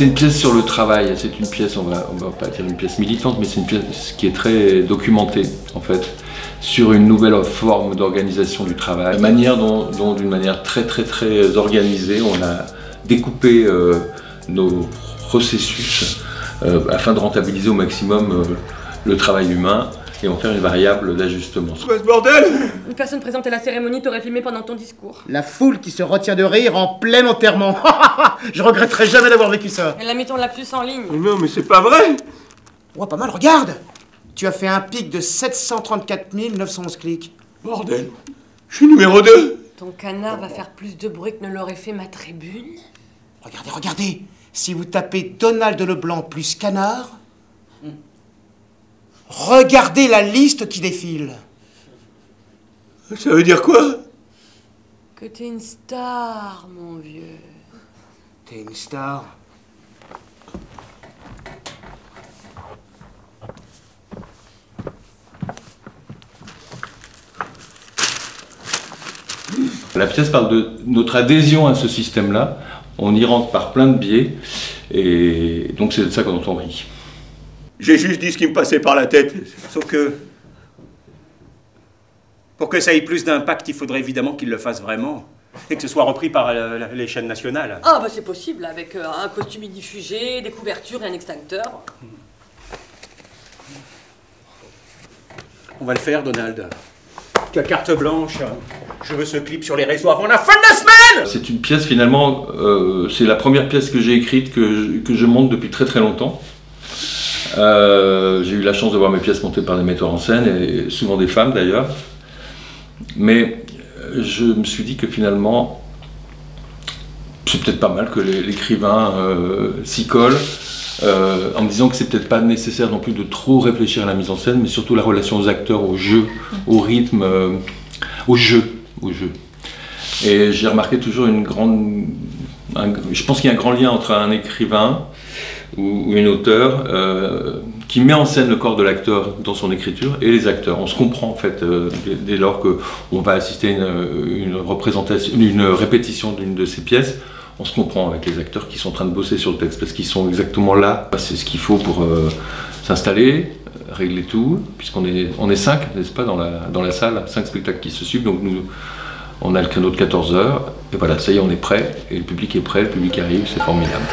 C'est une pièce sur le travail, c'est une pièce, on va pas dire une pièce militante, mais c'est une pièce qui est très documentée en fait, sur une nouvelle forme d'organisation du travail. La manière dont d'une manière très organisée, on a découpé nos processus afin de rentabiliser au maximum le travail humain et en faire une variable d'ajustement. Quoi ce bordel? Une personne présente à la cérémonie t'aurait filmé pendant ton discours. La foule qui se retient de rire en plein enterrement. Je regretterai jamais d'avoir vécu ça. Elle a mis ton lapsus en ligne. Non mais c'est pas vrai. Ouais, pas mal, regarde. Tu as fait un pic de 734 911 clics. Bordel, je suis numéro 2. Ton canard va faire plus de bruit que ne l'aurait fait ma tribune. Regardez. Si vous tapez Donald Leblanc plus canard, regardez la liste qui défile. Ça veut dire quoi? Que t'es une star, mon vieux. T'es une star. La pièce parle de notre adhésion à ce système-là. On y rentre par plein de biais, et donc c'est de ça dont on rit. J'ai juste dit ce qui me passait par la tête. Sauf que... pour que ça ait plus d'impact, il faudrait évidemment qu'il le fasse vraiment. Et que ce soit repris par les chaînes nationales. Ah bah c'est possible, avec un costume diffusé, des couvertures et un extincteur. On va le faire, Donald. Tu as carte blanche. Je veux ce clip sur les réseaux avant la fin de la semaine. C'est une pièce finalement, c'est la première pièce que j'ai écrite, que je monte depuis très longtemps. J'ai eu la chance de voir mes pièces montées par des metteurs en scène, et souvent des femmes d'ailleurs. Mais je me suis dit que finalement, c'est peut-être pas mal que l'écrivain s'y colle, en me disant que c'est peut-être pas nécessaire non plus de trop réfléchir à la mise en scène, mais surtout la relation aux acteurs, au jeu, au rythme, au jeu. Et j'ai remarqué toujours je pense qu'il y a un grand lien entre un écrivain ou une auteure qui met en scène le corps de l'acteur dans son écriture et les acteurs. On se comprend en fait dès lors qu'on va assister à une répétition d'une de ces pièces. On se comprend avec les acteurs qui sont en train de bosser sur le texte parce qu'ils sont exactement là. C'est ce qu'il faut pour s'installer, régler tout, puisqu'on est 5, n'est-ce pas, dans la salle, 5 spectacles qui se suivent. Donc nous, on a le créneau de 14 h, et voilà, ça y est, on est prêt, et le public est prêt, le public arrive, c'est formidable.